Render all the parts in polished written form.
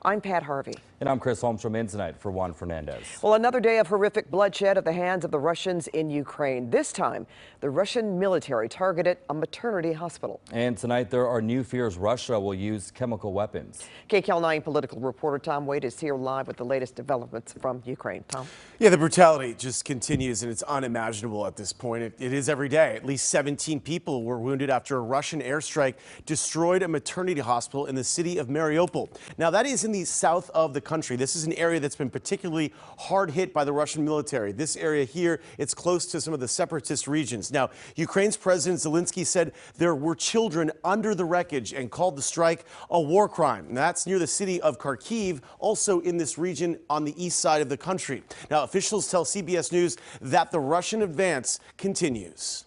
I'm Pat Harvey. And I'm Chris Holmstrom in tonight for Juan Fernandez. Well, another day of horrific bloodshed at the hands of the Russians in Ukraine. This time, the Russian military targeted a maternity hospital. And tonight there are new fears Russia will use chemical weapons. KCAL 9 political reporter Tom Wade is here live with the latest developments from Ukraine. Tom? Yeah, the brutality just continues, and it's unimaginable at this point. It is every day. At least 17 people were wounded after a Russian airstrike destroyed a maternity hospital in the city of Mariupol. Now, that is in the south of the country. This is an area that's been particularly hard hit by the Russian military. This area here, it's close to some of the separatist regions. Now, Ukraine's President Zelensky said there were children under the wreckage and called the strike a war crime. And that's near the city of Kharkiv, also in this region on the east side of the country. Now, officials tell CBS News that the Russian advance continues.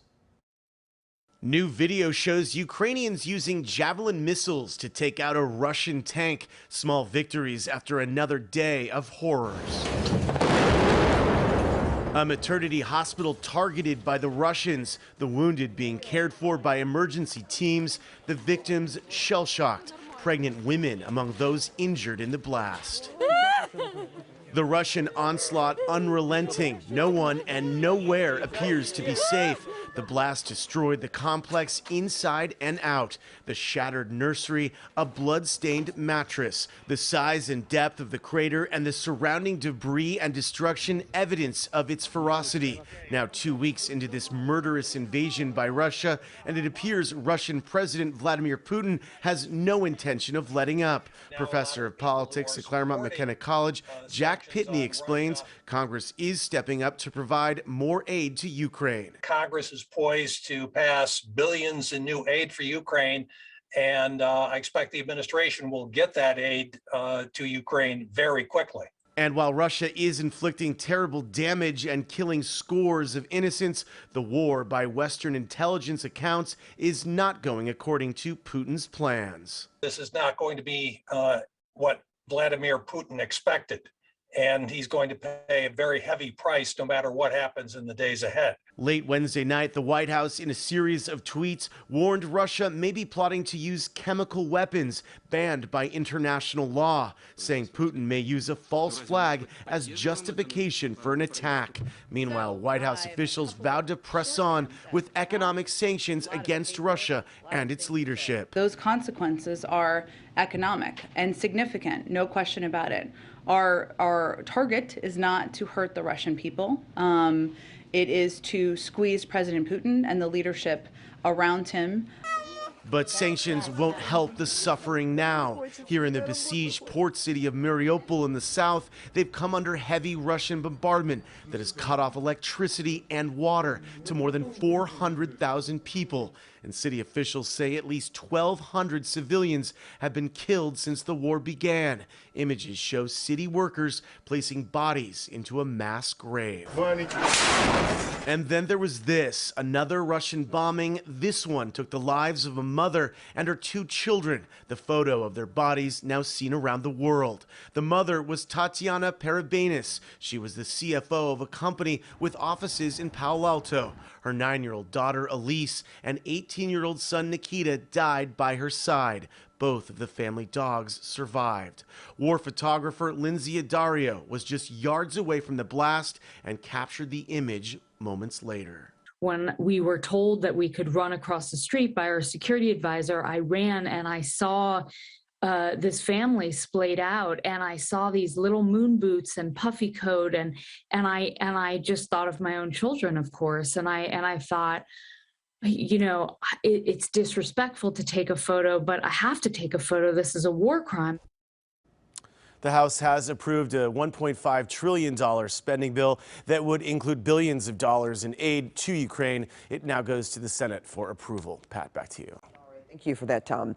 New video shows Ukrainians using Javelin missiles to take out a Russian tank. Small victories after another day of horrors. A maternity hospital targeted by the Russians, the wounded being cared for by emergency teams, the victims shell-shocked, pregnant women among those injured in the blast. The Russian onslaught unrelenting. No one and nowhere appears to be safe. The blast destroyed the complex inside and out. The shattered nursery, a blood-stained mattress. The size and depth of the crater and the surrounding debris and destruction evidence of its ferocity. Now 2 weeks into this murderous invasion by Russia, and it appears Russian President Vladimir Putin has no intention of letting up. Professor of politics at Claremont McKenna College, Jack Pitney explains Congress is stepping up to provide more aid to Ukraine. Congress is poised to pass billions in new aid for Ukraine, and I expect the administration will get that aid to Ukraine very quickly. And while Russia is inflicting terrible damage and killing scores of innocents, the war, by Western intelligence accounts, is not going according to Putin's plans. This is not going to be what Vladimir Putin expected, and he's going to pay a very heavy price no matter what happens in the days ahead. Late Wednesday night, the White House, in a series of tweets, warned Russia may be plotting to use chemical weapons banned by international law, saying Putin may use a false flag as justification for an attack. Meanwhile, White House officials vowed to press on with economic sanctions against Russia and its leadership. Those consequences are economic and significant, no question about it. Our target is not to hurt the Russian people. It is to squeeze President Putin and the leadership around him. But sanctions won't help the suffering now. Here in the besieged port city of Mariupol in the south, they've come under heavy Russian bombardment that has cut off electricity and water to more than 400,000 people. And city officials say at least 1,200 civilians have been killed since the war began. Images show city workers placing bodies into a mass grave. And then there was this, another Russian bombing. This one took the lives of a mother and her 2 children. The photo of their bodies now seen around the world. The mother was Tatiana Parabanis. She was the CFO of a company with offices in Palo Alto. Her 9-year-old daughter Elise and 18-year-old son Nikita died by her side. Both of the family dogs survived. War photographer Lindsay Adario was just yards away from the blast and captured the image moments later. When we were told that we could run across the street by our security advisor, I ran and I saw this family splayed out, and I saw these little moon boots and puffy coat, and I just thought of my own children, of course, and I thought, you know, it's disrespectful to take a photo, but I have to take a photo. This is a war crime. The House has approved a $1.5 trillion spending bill that would include billions of dollars in aid to Ukraine. It now goes to the Senate for approval. Pat, back to you. Thank you for that, Tom.